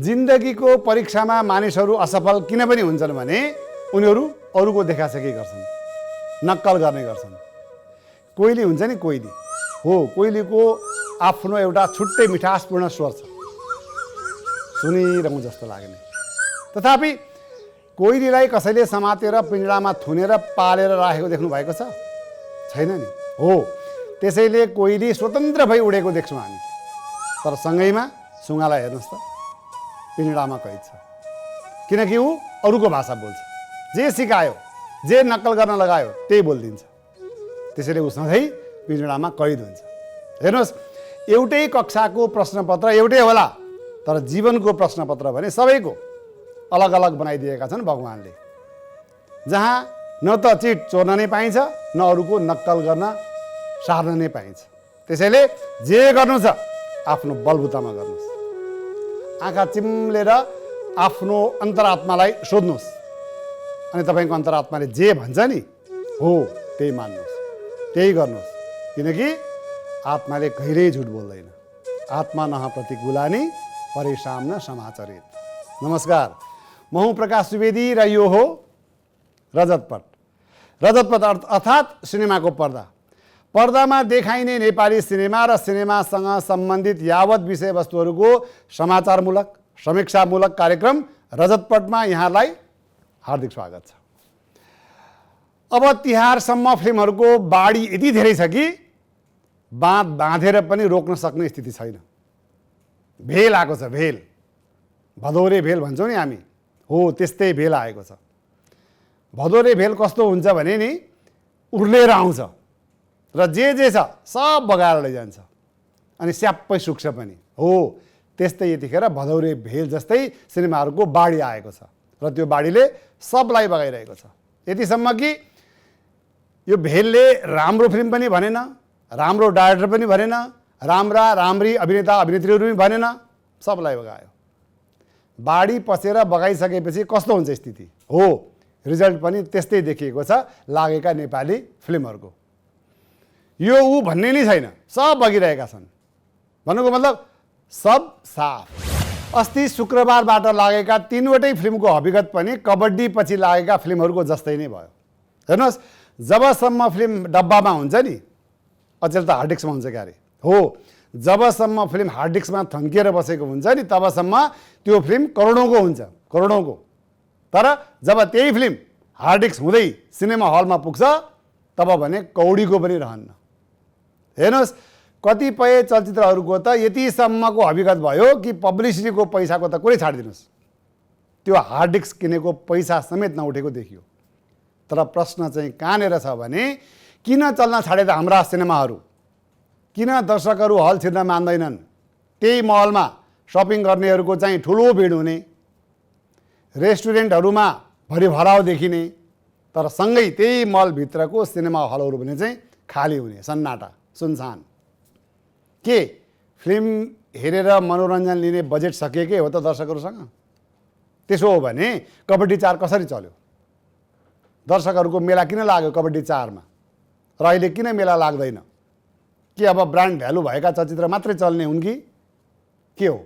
जिन्दगीको परीक्षामा मानिसहरू असफल किन पनि हुन्छन् भने उनीहरू अरूको देखासेखी गर्छन्, नक्कल गर्ने गर्छन्। कोइली हुन्छ नि, कोइली हो, कोइलीको आफ्नो एउटा छुट्टै मिठासपूर्ण स्वर छ, सुनिरहँ जस्तो लाग्ने। तथापि कोइलीलाई कसैले समातेर पिंजडामा थुनेर पालेर राखेको देख्नु भएको छ? छैन नि। हो, त्यसैले कोइली स्वतन्त्र भई उडेको देख्छौँ हामी, तर सँगैमा सुँगालाई हेर्नुहोस् त, पिंजडामा कैद छ। किनकि ऊ अरूको भाषा बोल्छ, जे सिकायो, जे नक्कल गर्न लगायो त्यही बोलिदिन्छ। त्यसैले ऊ सधैँ पिंजडामा कैद हुन्छ। हेर्नुहोस्, एउटै कक्षाको प्रश्नपत्र एउटै होला, तर जीवनको प्रश्नपत्र भने सबैको अलग अलग बनाइदिएका छन् भगवानले, जहाँ न त चिट चोर्न नै पाइन्छ, न अरूको नक्कल गर्न सार्न नै पाइन्छ। त्यसैले जे गर्नु छ आफ्नो बलबुतामा गर्नुहोस्। आँखा चिम्लेर आफ्नो अन्तरात्मालाई सोध्नुहोस्, अनि तपाईँको अन्तरात्माले जे भन्छ नि हो त्यही मान्नुहोस्, त्यही गर्नुहोस्। किनकि आत्माले कहिल्यै झुट बोल्दैन। आत्मा नह प्रतिकूलानी परेशान न समाचरित। नमस्कार, म हुँ प्रकाश सुवेदी र यो हो रजतपट। रजतपट अर्थात् सिनेमाको पर्दा। पर्दामा देखाइने नेपाली सिनेमा र सिनेमासँग सम्बन्धित यावत विषयवस्तुहरूको समाचारमूलक, समीक्षामूलक कार्यक्रम रजतपटमा यहाँलाई हार्दिक स्वागत छ। अब तिहारसम्म फिल्महरूको बाढी यति धेरै छ कि बाँध बाँधेर पनि रोक्न सक्ने स्थिति छैन। भेल आएको छ, भेल, भदौरे भेल भन्छौँ नि हामी, हो त्यस्तै भेल आएको छ। भदौरे भेल कस्तो हुन्छ भने नि उर्लेर आउँछ र जे छ सब बगाएर लैजान्छ, अनि स्याप्पै सुक्छ पनि। हो त्यस्तै यतिखेर भदौरे भेल जस्तै सिनेमाहरूको बाढी आएको छ र त्यो बाढीले सबलाई बगाइरहेको छ। यतिसम्म कि यो भेलले राम्रो फिल्म पनि भनेन, राम्रो डाइरेक्टर पनि भनेन, राम्रा राम्री अभिनेता अभिनेत्रीहरू पनि भनेन, सबलाई बगायो। बाढी पसेर बगाइसकेपछि कस्तो हुन्छ स्थिति? हो, रिजल्ट पनि त्यस्तै देखिएको छ लागेका नेपाली फिल्महरूको। यो ऊ भन्ने नै छैन, सब बगिरहेका छन्। भन्नुको मतलब सब साफ। अस्ति शुक्रबारबाट लागेका 3वटै फिल्मको हकीकत पनि कबड्डी पछि लागेका फिल्महरूको जस्तै नै भयो। हेर्नुहोस्, जबसम्म फिल्म डब्बामा हुन्छ नि, अचेल त हार्ड डिस्कमा हुन्छ क्यारे, हो जबसम्म फिल्म हार्ड डिस्कमा थन्किएर बसेको हुन्छ नि तबसम्म त्यो फिल्म करोडौँको हुन्छ, करोडौँको। तर जब त्यही फिल्म हार्ड डिस्क हुँदै सिनेमा हलमा पुग्छ तब भने कौडीको पनि रहन्न। हेर्नुहोस्, कतिपय चलचित्रहरूको त यतिसम्मको हकीकत भयो कि पब्लिसिटीको पैसाको त कुरै छाडिदिनुहोस्, त्यो हार्ड डिस्क किनेको पैसा समेत नउठेको देखियो। तर प्रश्न चाहिँ कहाँनिर छ भने किन चल्न छाडे त हाम्रा सिनेमाहरू? किन दर्शकहरू हल छिर्न मान्दैनन्? त्यही मलमा सपिङ गर्नेहरूको चाहिँ ठुलो भिड हुने, रेस्टुरेन्टहरूमा भरिभराउ देखिने, तर सँगै त्यही मलभित्रको सिनेमा हलहरू भने चाहिँ खाली हुने, सन्नाटा, सुनसान। के फिल्म हेरेर मनोरञ्जन लिने बजेट सकिएकै हो त दर्शकहरूसँग? त्यसो हो भने कबड्डी 4 कसरी चल्यो? दर्शकहरूको मेला किन लाग्यो कबड्डी 4मा र अहिले किन मेला लाग्दैन? के अब ब्रान्ड भ्यालु भएका चलचित्र मात्रै चल्ने हुन् कि के हो?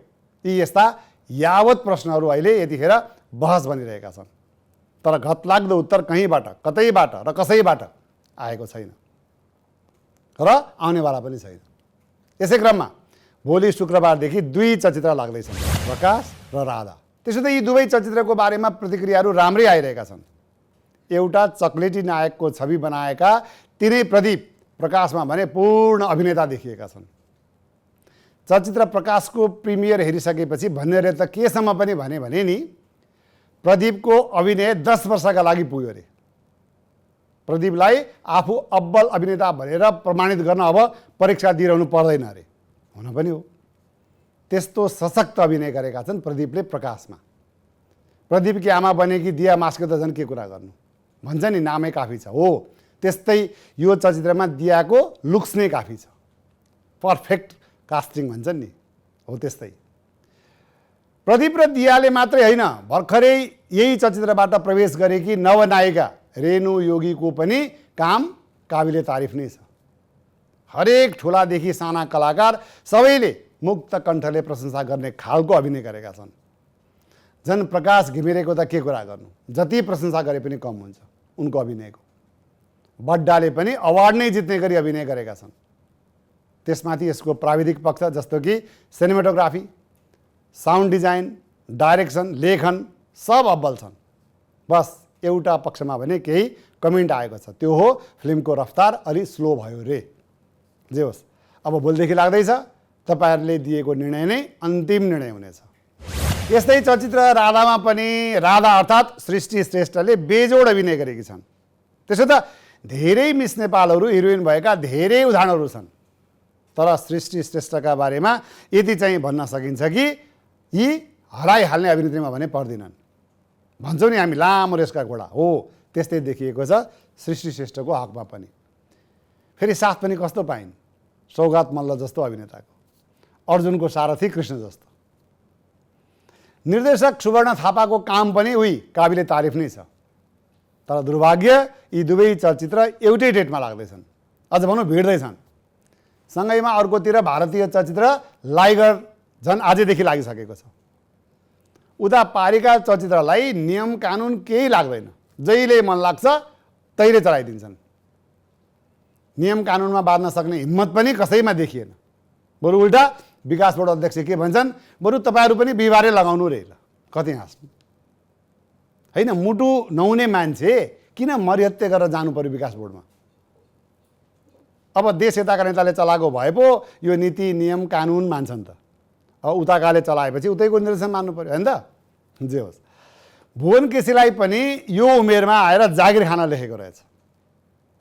यी यस्ता यावत प्रश्नहरू अहिले यतिखेर बहस बनिरहेका छन्, तर घतलाग्दो उत्तर कहीँबाट, कतैबाट र कसैबाट आएको छैन र आउनेवाला पनि छैन। यसै क्रममा भोलि शुक्रबारदेखि 2 चलचित्र लाग्दैछन्, प्रकाश र राधा। त्यसो त यी दुवै चलचित्रको बारेमा प्रतिक्रियाहरू राम्रै आइरहेका छन्। एउटा चक्लेटी नायकको छवि बनाएका तिनै प्रदीप, प्रकाशमा भने पूर्ण अभिनेता देखिएका छन्। चलचित्र प्रकाशको प्रिमियर हेरिसकेपछि भन्नेले त केसम्म पनि भने नि प्रदीपको अभिनय 10 वर्षका लागि पुग्यो अरे। प्रदीपलाई आफू अब्बल अभिनेता भनेर प्रमाणित गर्न अब परीक्षा दिइरहनु पर्दैन अरे। हुन पनि हो, त्यस्तो सशक्त अभिनय गरेका छन् प्रदीपले प्रकाशमा। प्रदीपकी आमा बनेकी दिया मास्के त झन् के कुरा गर्नु, भन्छ नि नामै काफी छ। हो त्यस्तै यो चलचित्रमा दियाको लुक्स नै काफी छ, पर्फेक्ट कास्टिङ भन्छन् नि, हो त्यस्तै। प्रदीप र दियाले मात्रै होइन, भर्खरै यही चलचित्रबाट प्रवेश गरेकी नवनायिका रेणु योगीको पनि काम काबिले तारिफ नै छ। हरेक ठुलादेखि साना कलाकार सबैले मुक्त कण्ठले प्रशंसा गर्ने खालको अभिनय गरेका छन्। झन् प्रकाश घिमिरेको त के कुरा गर्नु, जति प्रशंसा गरे पनि कम हुन्छ उनको अभिनयको। बड्डाले पनि अवार्ड नै जित्ने गरी अभिनय गरेका छन्। त्यसमाथि यसको प्राविधिक पक्ष जस्तो कि सिनेमाटोग्राफी, साउन्ड डिजाइन, डाइरेक्सन, लेखन सब अब्बल छन्। बस एउटा पक्षमा भने केही कमेन्ट आएको छ, त्यो हो फिल्मको रफ्तार अलि स्लो भयो रे। जे होस्, अब भोलिदेखि लाग्दैछ तपाईँहरूले दिएको निर्णय नै अन्तिम निर्णय हुनेछ। यस्तै चलचित्र राधामा पनि राधा अर्थात् सृष्टि श्रेष्ठले बेजोड अभिनय गरेकी छन्। त्यसो त धेरै मिस नेपालहरू हिरोइन भएका धेरै उदाहरणहरू छन्, तर सृष्टि श्रेष्ठका बारेमा यति चाहिँ भन्न सकिन्छ कि यी हराइहाल्ने अभिनेत्रीमा भने पर्दिनन्। भन्छौँ नि हामी लामो रेसका घोडा हो, त्यस्तै देखिएको छ सृष्टि श्रेष्ठको हकमा पनि। फेरि साथ पनि कस्तो पाइन्, सौगात मल्ल जस्तो अभिनेताको, अर्जुनको सारथी कृष्ण जस्तो। निर्देशक सुवर्ण थापाको काम पनि उही काबिले तारिफ नै छ, तर दुर्भाग्य यी दुवै चलचित्र एउटै डेटमा लाग्दैछन्, अझ भनौँ भिड्दैछन्। सँगैमा अर्कोतिर भारतीय चलचित्र लाइगर झन् आजैदेखि लागिसकेको छ। उता पारिका चलचित्रलाई नियम कानुन केही लाग्दैन, जहिले मन लाग्छ तैले चलाइदिन्छन्। नियम कानुनमा बाँध्न सक्ने हिम्मत पनि कसैमा देखिएन। बरु उल्टा विकास बोर्ड अध्यक्ष के भन्छन्, बरु तपाईँहरू पनि बिहिबारै लगाउनु रे। ल कति हाँस्नु होइन, मुटु नहुने मान्छे किन मरिहत्ते गरेर जानु पर्यो विकास बोर्डमा। अब देश यताका नेताले चलाएको भए पो यो नीति नियम कानुन मान्छन् त, अब उताकाले चलाएपछि उतैको निर्देशन मान्नु पर्यो होइन त। जे होस्, भुवन केसीलाई पनि यो उमेरमा आएर जागिर खान लेखेको रहेछ।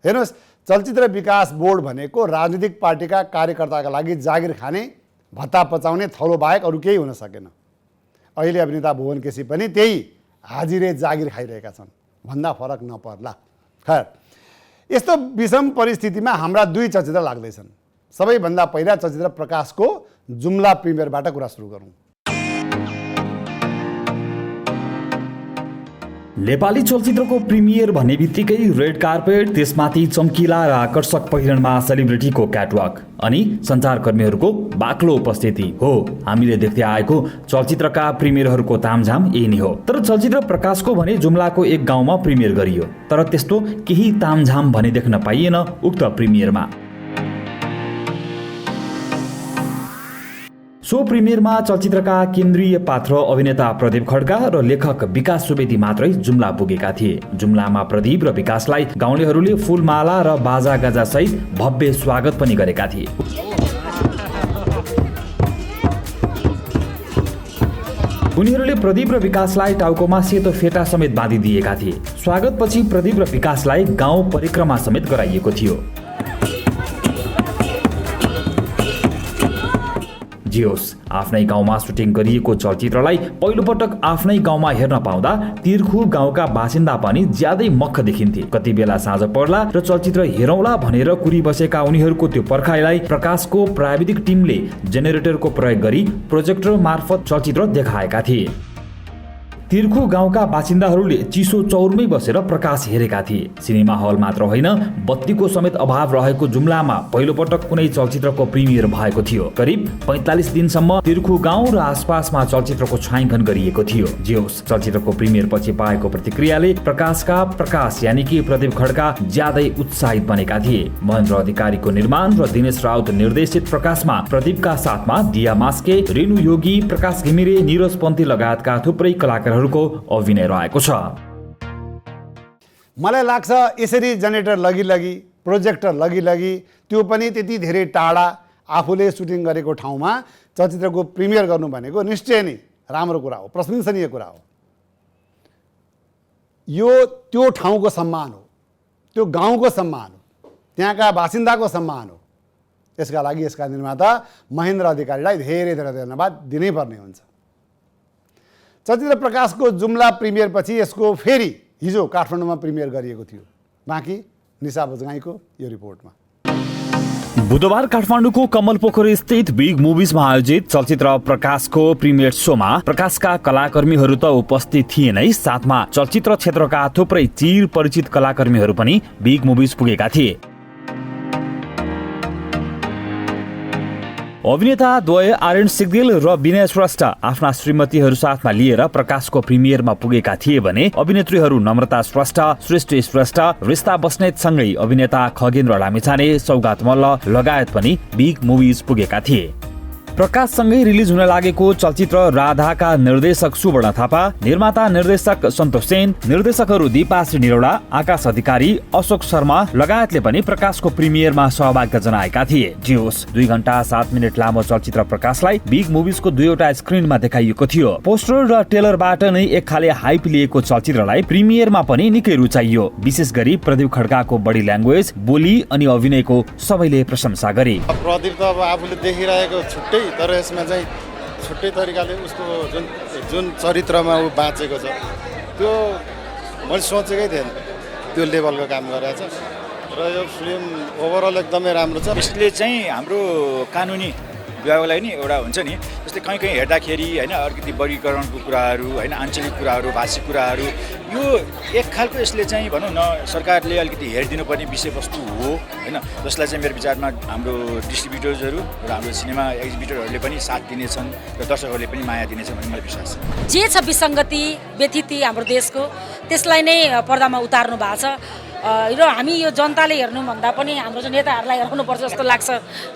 हेर्नुहोस्, चलचित्र विकास बोर्ड भनेको राजनीतिक पार्टीका कार्यकर्ताका लागि जागिर खाने, भत्ता पचाउने थलो बाहेक अरू केही हुन सकेन। अहिले अभिनेता भुवन केसी पनि त्यही हाजिरे जागिर खाइरहेका छन्, भन्दा फरक नपर्ला। खैर, यस्तो विषम परिस्थितिमा हाम्रा दुई चलचित्र लाग्दैछन्। सबैभन्दा पहिला चलचित्र प्रकाशको जुम्ला प्रिमियरबाट कुरा सुरु गरौँ। नेपाली चलचित्रको प्रिमियर भन्ने बित्तिकै रेड कार्पेट, त्यसमाथि चम्किला र आकर्षक पहिरनमा सेलिब्रिटीको क्याटवक अनि सञ्चारकर्मीहरूको बाक्लो उपस्थिति हो हामीले देख्दै आएको चलचित्रका प्रिमियरहरूको तामझाम यही नै हो। तर चलचित्र प्रकाशको भने जुम्लाको एक गाउँमा प्रिमियर गरियो, तर त्यस्तो केही तामझाम भने देख्न पाइएन उक्त प्रिमियरमा। सो प्रिमियरमा चलचित्रका केन्द्रीय पात्र अभिनेता प्रदीप खड्का र लेखक विकास सुवेदी मात्रै जुम्ला पुगेका थिए। जुम्लामा प्रदीप र विकासलाई गाउँलेहरूले फुलमाला र बाजागाजा सहित भव्य स्वागत पनि गरेका थिए। उनीहरूले प्रदीप र विकासलाई टाउकोमा सेतो फेटा समेत बाँधिदिएका थिए। स्वागतपछि प्रदीप र विकासलाई गाउँ परिक्रमा समेत गराइएको थियो। जियोस्, आफ्नै गाउँमा सुटिङ गरिएको चलचित्रलाई पहिलोपटक आफ्नै गाउँमा हेर्न पाउँदा तिर्खु गाउँका बासिन्दा पनि ज्यादै मख देखिन्थे। कति बेला साँझ पर्ला र चलचित्र हेरौँला भनेर कुरिबसेका उनीहरूको त्यो पर्खाइलाई प्रकाशको प्राविधिक टिमले जेनेरेटरको प्रयोग गरी प्रोजेक्टर मार्फत चलचित्र देखाएका थिए। तिर्खु गाउँका बासिन्दाहरूले चिसो चौरमै बसेर प्रकाश हेरेका थिए। सिनेमा हल मात्र होइन, बत्तीको समेत अभाव रहेको जुम्लामा पहिलोपटक कुनै चलचित्रको प्रिमियर भएको थियो। करिब 45 दिनसम्म तिर्खु गाउँ र आसपासमा चलचित्रको छायाङ्कन गरिएको थियो। जियोस्, चलचित्रको प्रिमियर पछि पाएको प्रतिक्रियाले प्रकाशका प्रकाश यानि कि प्रदीप खड्का ज्यादै उत्साहित बनेका थिए। महेन्द्र अधिकारीको निर्माण र दिनेश राउत निर्देशित प्रकाशमा प्रदीपका साथमा दिया मास्के, रेणु योगी, प्रकाश घिमिरे, निरज पन्थी लगायतका थुप्रै कलाकार को अभिनय रहेको छ। मलाई लाग्छ यसरी जेनेरेटर लगी प्रोजेक्टर लगी त्यो पनि त्यति धेरै टाढा आफूले सुटिङ गरेको ठाउँमा चलचित्रको प्रिमियर गर्नु भनेको निश्चय नै राम्रो कुरा हो, प्रशंसनीय कुरा हो। यो त्यो ठाउँको सम्मान हो, त्यो गाउँको सम्मान हो, त्यहाँका बासिन्दाको सम्मान हो। यसका लागि यसका निर्माता महेन्द्र अधिकारीलाई धेरै धेरै धन्यवाद दिनै पर्ने हुन्छ। चलचित्र प्रकाशको जुम्ला प्रिमियर पछि यसको फेरि हिजो काठमाडौँमा प्रिमियर गरिएको थियो। बाँकी निशा बजगाईको यो रिपोर्टमा। बुधबार काठमाडौँको कमल पोखरी स्थित बिग मुभिजमा आयोजित चलचित्र प्रकाशको प्रिमियर शोमा प्रकाशका कलाकर्मीहरू त उपस्थित थिए नै, साथमा चलचित्र क्षेत्रका थुप्रै चिर परिचित कलाकर्मीहरू पनि बिग मुभिज पुगेका थिए। अभिनेता द्वय आर्यन सिग्देल र विनय श्रेष्ठ आफ्ना श्रीमतीहरू साथमा लिएर प्रकाशको प्रिमियरमा पुगेका थिए भने अभिनेत्रीहरू नम्रता श्रेष्ठ, सृष्टि श्रेष्ठ, रिस्ता बस्नेतसँगै अभिनेता खगेन्द्र लामिछाने, सौगात मल्ल लगायत पनि बिग मुभिज पुगेका थिए। प्रकाशसँगै रिलिज हुन लागेको चलचित्र राधाका निर्देशक सुवर्ण थापा, निर्माता निर्देशक सन्तोष सेन, निर्देशकहरू दीपाश्री निरौला, आकाश अधिकारी, अशोक शर्मा लगायतले पनि प्रकाशको प्रिमियरमा सहभागिता जनाएका थिए। जियोस् 2 घण्टा 7 मिनट लामो चलचित्र प्रकाशलाई बिग मुभिजको 2वटा स्क्रिनमा देखाइएको थियो। पोस्टर र ट्रेलरबाट नै एक खाले हाइप लिएको चलचित्रलाई प्रिमियरमा पनि निकै रुचाइयो। विशेष गरी प्रदीप खड्काको बडी ल्याङ्ग्वेज, बोली अनि अभिनयको सबैले प्रशंसा गरे। प्रदीप त अब आफूले देखिरहेको छुट्टै, तर यसमा चाहिँ छुट्टै तरिकाले उसको जुन चरित्रमा ऊ बाँचेको छ त्यो मैले सोचेकै थिएन, त्यो लेभलको काम गरेको छ र यो फिल्म ओभरअल एकदमै राम्रो छ। यसले चाहिँ हाम्रो कानुनी विभागलाई नि एउटा हुन्छ नि, जस्तै कहीँ कहीँ हेर्दाखेरि होइन अलिकति वर्गीकरणको कुराहरू होइन, आञ्चलिक कुराहरू, भाषिक कुराहरू, यो एक खालको यसले चाहिँ भनौँ न सरकारले अलिकति हेरिदिनुपर्ने विषयवस्तु हो होइन, जसलाई चाहिँ मेरो विचारमा हाम्रो डिस्ट्रिब्युटर्सहरू र हाम्रो सिनेमा एक्जिबिटरहरूले पनि साथ दिनेछन् र दर्शकहरूले पनि माया दिनेछन् भन्ने मलाई विश्वास छ। जे छ विसङ्गति व्यथिति हाम्रो देशको, त्यसलाई नै पर्दामा उतार्नु भएको छ र हामी यो जनताले हेर्नुभन्दा पनि हाम्रो चाहिँ नेताहरूलाई हेर्नुपर्छ जस्तो लाग्छ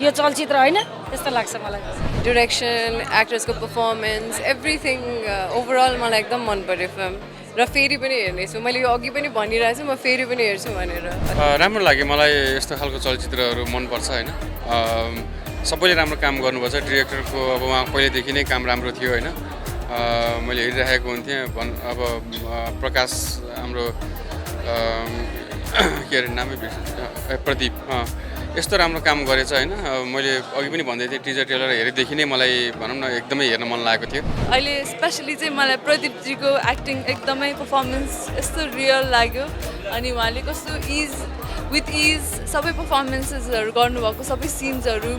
यो चलचित्र होइन, त्यस्तो लाग्छ मलाई। डिरेक्सन, एक्टर्सको पर्फर्मेन्स, एभ्रिथिङ ओभरअल मलाई एकदम मन पर्यो फिल्म र फेरि पनि हेर्नेछु। मैले यो अघि पनि भनिरहेको छु म फेरि पनि हेर्छु भनेर। राम्रो लाग्यो मलाई, यस्तो खालको चलचित्रहरू मनपर्छ होइन। सबैले राम्रो काम गर्नुपर्छ। डिरेक्टरको अब उहाँ पहिलेदेखि नै काम राम्रो थियो होइन, मैले हेरिरहेको हुन्थेँ। अब प्रकाश हाम्रो के अरे नामै प्रदीप यस्तो राम्रो काम गरेछ होइन। मैले अघि पनि भन्दै थिएँ, टिजर ट्रेलर हेरेदेखि नै मलाई भनौँ न एकदमै हेर्न मन लागेको थियो। अहिले स्पेसली चाहिँ मलाई प्रदीपजीको एक्टिङ एकदमै पर्फर्मेन्स यस्तो रियल लाग्यो अनि उहाँले कस्तो विथ इज सबै पर्फर्मेन्सेसहरू गर्नुभएको, सबै सिन्सहरू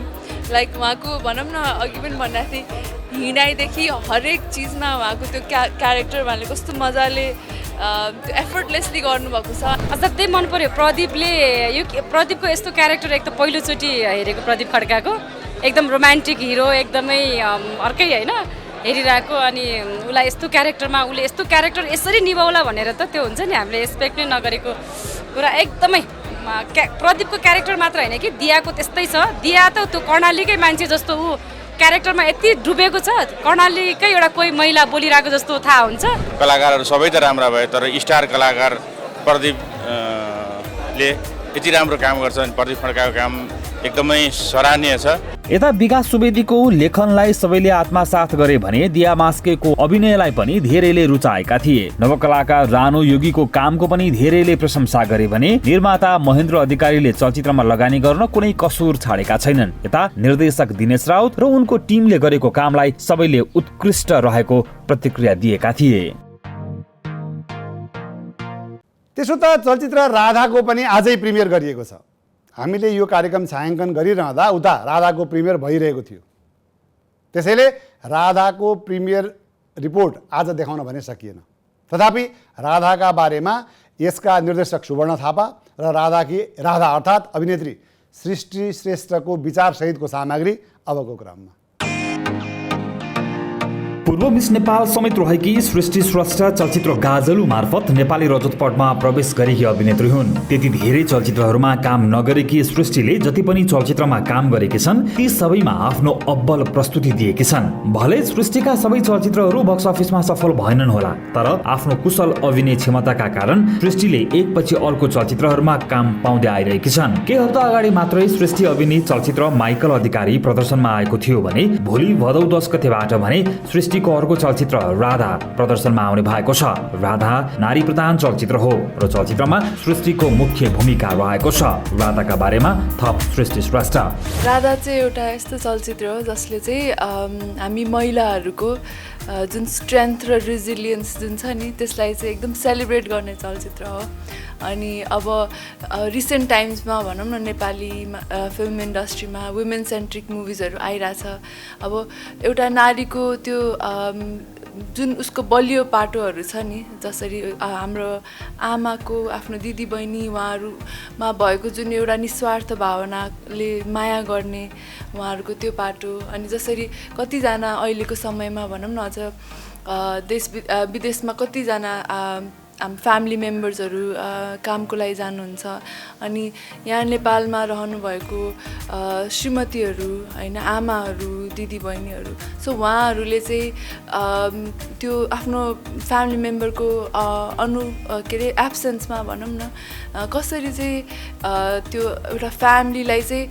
लाइक उहाँको भनौँ न अघि पनि भनिरहेको थिएँ हिँडाइदेखि हरेक चिजमा उहाँको त्यो क्यारेक्टर उहाँले कस्तो मजाले त्यो एफर्टलेसली गर्नुभएको छ। असाध्यै मन पर्यो प्रदीपले। यो प्रदीपको यस्तो क्यारेक्टर एक त पहिलोचोटि हेरेको प्रदीप खड्काको, एकदम रोमान्टिक हिरो, एकदमै अर्कै होइन हेरिरहेको, अनि उसलाई यस्तो क्यारेक्टरमा उसले यस्तो क्यारेक्टर यसरी निभाउला भनेर त त्यो हुन्छ नि हामीले एक्सपेक्ट नै नगरेको कुरा। एकदमै प्रदीपको क्यारेक्टर मात्र होइन कि दियाको त्यस्तै छ। दिया त त्यो कर्णालीकै मान्छे जस्तो ऊ क्यारेक्टरमा यति डुबेको छ, कर्णालीकै एउटा कोही महिला बोलिरहेको जस्तो थाहा हुन्छ। कलाकारहरू सबै त राम्रा भए, तर स्टार कलाकार प्रदीपले यति राम्रो काम गर्छ अनि प्रदीप खड्काको काम एकदमै सराहनीय छ। यता विकास सुवेदीको लेखनलाई सबैले आत्मसात गरे भने दिया मास्केको अभिनयलाई पनि धेरैले रुचाएका थिए। नवकलाकार रानो योगीको कामको पनि धेरैले प्रशंसा गरे भने निर्माता महेन्द्र अधिकारीले चलचित्रमा लगानी गर्न कुनै कसुर छाडेका छैनन्। यता निर्देशक दिनेश राउत र उनको टिमले गरेको कामलाई सबैले उत्कृष्ट रहेको प्रतिक्रिया दिएका थिए। त्यसो त चलचित्र राधाको पनि आजै प्रिमियर गरिएको छ। हामीले यो कार्यक्रम छायाङ्कन गरिरहँदा उता राधाको प्रिमियर भइरहेको थियो। त्यसैले राधाको प्रिमियर रिपोर्ट आज देखाउन भने सकिएन। तथापि राधाका बारेमा यसका निर्देशक सुवर्ण थापा र राधा अर्थात् अभिनेत्री सृष्टि श्रेष्ठको विचारसहितको सामग्री अबको क्रममा। पूर्व मिस नेपाल समेत रहेकी सृष्टि श्रेष्ठ चलचित्र गाजलु मार्फत नेपाली रजतपटमा प्रवेश गरेकी अभिनेत्री हुन्। त्यति धेरै चलचित्रहरूमा काम नगरेकी सृष्टिले जति पनि चलचित्रमा काम गरेकी छन् ती सबैमा आफ्नो अब्बल प्रस्तुति दिएकी छन्। भले सृष्टिका सबै चलचित्रहरू बक्स अफिसमा सफल भएनन् होला, तर आफ्नो कुशल अभिनय क्षमताका कारण सृष्टिले एकपछि अर्को चलचित्रहरूमा काम पाउँदै आइरहेकी छन्। केही हप्ता अगाडि मात्रै सृष्टि अभिनीत चलचित्र माइकल अधिकारी प्रदर्शनमा आएको थियो भने भोलि भदौ 10 गतेबाट भने सृष्टिको अर्को चलचित्र राधा प्रदर्शनमा आउने भएको छ। राधा नारी प्रधान चलचित्र हो र चलचित्रमा सृष्टिको मुख्य भूमिका रहेको छ। राधाका बारेमा थप सृष्टि श्रेष्ठ। राधा चाहिँ एउटा यस्तो चलचित्र हो जसले चाहिँ हामी महिलाहरूको जुन स्ट्रेन्थ र रेजिलियन्स जुन छ नि त्यसलाई चाहिँ एकदम सेलिब्रेट गर्ने चलचित्र हो। अनि अब रिसेन्ट टाइम्समा भनौँ न नेपाली फिल्म इन्डस्ट्रीमा वुमेन सेन्ट्रिक मुभिजहरू आइरहेछ। अब एउटा नारीको त्यो जुन उसको बलियो पाटोहरू छ नि, जसरी हाम्रो आमाको आफ्नो दिदीबहिनी उहाँहरूमा भएको जुन एउटा निस्वार्थ भावनाले माया गर्ने उहाँहरूको त्यो पाटो, अनि जसरी कतिजना अहिलेको समयमा भनौँ न अझ देश विदेशमा कतिजना हाम्रो फ्यामिली मेम्बर्सहरू कामको लागि जानुहुन्छ, अनि यहाँ नेपालमा रहनुभएको श्रीमतीहरू होइन, आमाहरू, दिदीबहिनीहरू, सो उहाँहरूले चाहिँ त्यो आफ्नो फ्यामिली मेम्बरको के अरे एब्सेन्समा भनौँ न कसरी चाहिँ त्यो एउटा फ्यामिलीलाई चाहिँ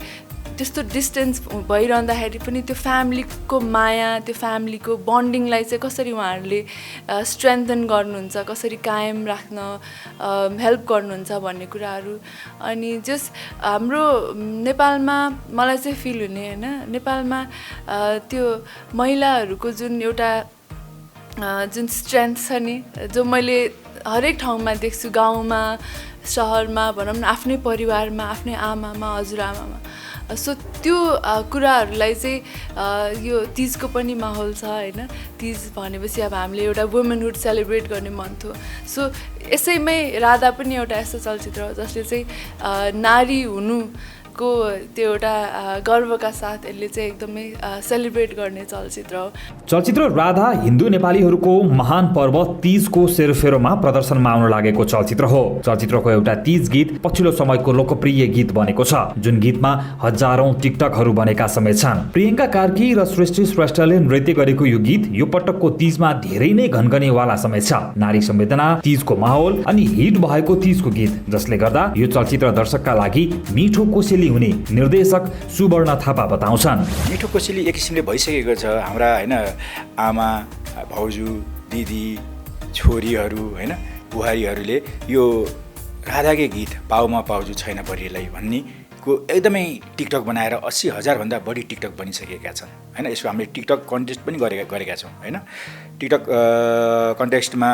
त्यस्तो डिस्टेन्स भइरहँदाखेरि पनि त्यो फ्यामिलीको माया, त्यो फ्यामिलीको बन्डिङलाई चाहिँ कसरी उहाँहरूले स्ट्रेन्थन गर्नुहुन्छ, कसरी कायम राख्न हेल्प गर्नुहुन्छ भन्ने कुराहरू। अनि जस हाम्रो नेपालमा मलाई चाहिँ फिल हुने होइन, नेपालमा त्यो महिलाहरूको जुन एउटा जुन स्ट्रेन्थ छ नि, जो मैले हरेक ठाउँमा देख्छु, गाउँमा, सहरमा भनौँ न, आफ्नै परिवारमा, आफ्नै आमामा, हजुरआमामा। सो त्यो कुराहरूलाई चाहिँ यो तिजको पनि माहौल छ होइन। तिज भनेपछि अब हामीले एउटा वुमेनहुड सेलिब्रेट गर्ने मन्थ हो। सो यसैमै राधा पनि एउटा यस्तो चलचित्र हो जसले चाहिँ नारी हुनुको त्यो एउटा गर्वका साथ यसले चाहिँ एकदमै सेलिब्रेट गर्ने चलचित्र हो। चलचित्र राधा हिन्दू नेपालीहरूको महान पर्व तीजको सेरोफेरोमा प्रदर्शनमा आउन लागेको चलचित्र हो। चलचित्रको एउटा तीज गीत पछिल्लो समयको लोकप्रिय गीत बनेको छ, जुन गीतमा हजारौं टिकटकहरू बनेका समेत छन्। प्रियङ्का कार्की र सृष्टि श्रेष्ठले नृत्य गरेको यो गीत यो पटकको तीजमा धेरै नै घनघनेवाला समेत छ। नारी संवेदना, तीजको माहौल अनि हिट भएको तीजको गीत, जसले गर्दा यो चलचित्र दर्शकका लागि मिठो कोसेली हुने निर्देशक सुवर्ण थापा बताउँछन्। मिठो कोसेली एक किसिमले भइसकेको छ। हाम्रा होइन आमा, भाउजू, दिदी, छोरीहरू होइन, बुहारीहरूले यो राधाकै गीत पाउमा पाउजू छैन बढीलाई भन्ने को एकदमै टिकटक बनाएर 80,000 भन्दा बढी टिकटक बनिसकेका छन् होइन। यसको हामीले टिकटक कन्टेस्ट पनि गरेका छौँ होइन। टिकटक कन्टेस्टमा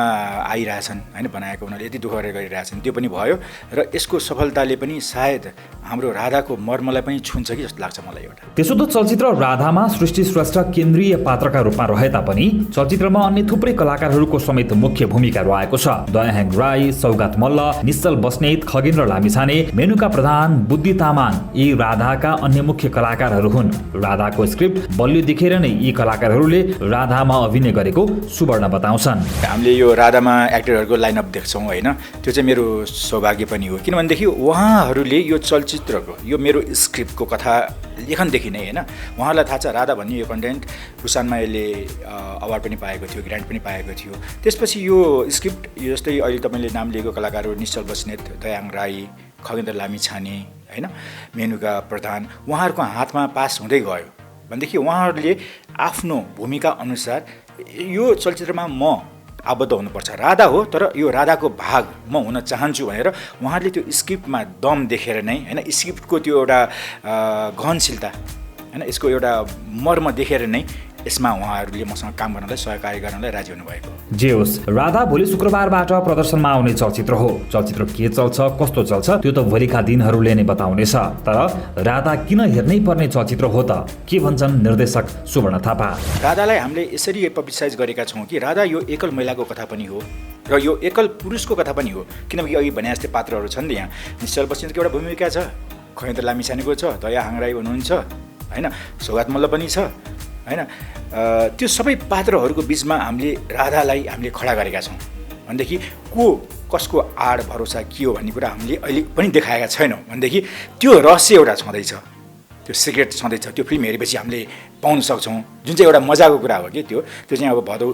आइरहेछन् होइन, बनाएको उनीहरूले यति दुःख गरेर गरिरहेछन्, त्यो पनि भयो। र यसको सफलताले पनि सायद हाम्रो राधाको मर्मलाई पनि छुन्छ कि जस्तो लाग्छ मलाई एउटा। त्यसो त चलचित्र राधामा सृष्टि श्रेष्ठ केन्द्रीय पात्रका रूपमा रहे तापनि चलचित्रमा अन्य थुप्रै कलाकारहरूको समेत मुख्य भूमिका रहेको छ। दयाहाङ राई, सौगात मल्ल, निश्चल बस्नेत, खगेन्द्र लामिछाने, मेनुका प्रधान, बुद्धि तामाङ यी राधाका अन्य मुख्य कलाकारहरू हुन्। राधाको स्क्रिप्ट बलियो देखेर नै यी कलाकारहरूले राधामा अभिनय गरेको सुवर्ण बताउँछन्। हामीले यो राधामा एक्टरहरूको लाइनअप देख्छौँ होइन, त्यो चाहिँ मेरो सौभाग्य पनि हो, किनभनेदेखि उहाँहरूले यो चलचित्रको यो मेरो स्क्रिप्टको कथा लेखनदेखि नै होइन, उहाँलाई थाहा छ राधा भन्ने यो कन्टेन्ट बुसानमा यसले अवार्ड पनि पाएको थियो, ग्रान्ट पनि पाएको थियो। त्यसपछि यो स्क्रिप्ट जस्तै अहिले तपाईँले नाम लिएको कलाकारहरू निश्चल बस्नेत, दयाहाङ राई, खगेन्द्र लामिछाने होइन, मेनुका प्रधान, उहाँहरूको हातमा पास हुँदै गयो भनेदेखि उहाँहरूले आफ्नो भूमिका अनुसार यो चलचित्रमा म आबद्ध हुनुपर्छ, राधा हो तर यो राधाको भाग म हुन चाहन्छु भनेर उहाँहरूले त्यो स्क्रिप्टमा दम देखेर नै होइन, स्क्रिप्टको त्यो एउटा गहनशीलता होइन, यसको एउटा मर्म देखेर नै यसमा उहाँहरूले मसँग काम गर्नलाई, सहकार्य गर्नलाई राजी हुनुभएको। जे होस्, राधा भोलि शुक्रबारबाट प्रदर्शनमा आउने चलचित्र हो। चलचित्र के चल्छ, कस्तो चल्छ त्यो त भोलिका दिनहरूले नै बताउनेछ। तर राधा किन हेर्नै पर्ने चलचित्र हो त, के भन्छन् निर्देशक सुवर्ण थापा। राधालाई हामीले यसरी पब्लिसाइज गरेका छौँ कि राधा यो एकल महिलाको कथा पनि हो र यो एकल पुरुषको कथा पनि हो, किनकि अघि भने जस्तै पात्रहरू छन् नि, यहाँ निश्चल बस्नेतको एउटा भूमिका छ, खगेन्द्र लामिछानेको छ, दयाहाङ राई हुनुहुन्छ होइन, सौगात मल्ल पनि छ होइन। त्यो सबै पात्रहरूको बिचमा हामीले राधालाई हामीले खडा गरेका छौँ भनेदेखि को कसको आड भरोसा के हो भन्ने कुरा हामीले अहिले पनि देखाएका छैनौँ भनेदेखि त्यो रहस्य एउटा छँदैछ, त्यो सिक्रेट छँदैछ। त्यो फिल्म हेरेपछि हामीले पाउन सक्छौँ, जुन चाहिँ एउटा मजाको कुरा हो कि त्यो चाहिँ अब भदौ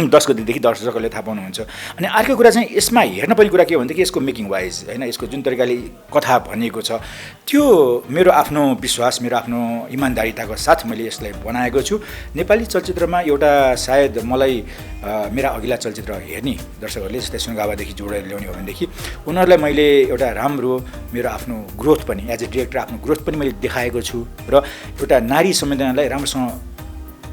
10 गतेदेखि दर्शकहरूले थाहा पाउनुहुन्छ। अनि अर्को कुरा चाहिँ यसमा हेर्न पर्ने कुरा के हो भनेदेखि यसको मेकिङ वाइज होइन, यसको जुन तरिकाले कथा भनिएको छ त्यो मेरो आफ्नो विश्वास, मेरो आफ्नो इमान्दारिताको साथ मैले यसलाई बनाएको छु। नेपाली चलचित्रमा एउटा सायद मलाई मेरा अघिल्ला चलचित्र हेर्ने दर्शकहरूले जस्तै सुनगावादेखि जोडेर ल्याउने हो भनेदेखि उनीहरूलाई मैले एउटा राम्रो मेरो आफ्नो ग्रोथ पनि एज ए डिरेक्टर आफ्नो ग्रोथ पनि मैले देखाएको छु र एउटा नारी संवेदनालाई राम्रोसँग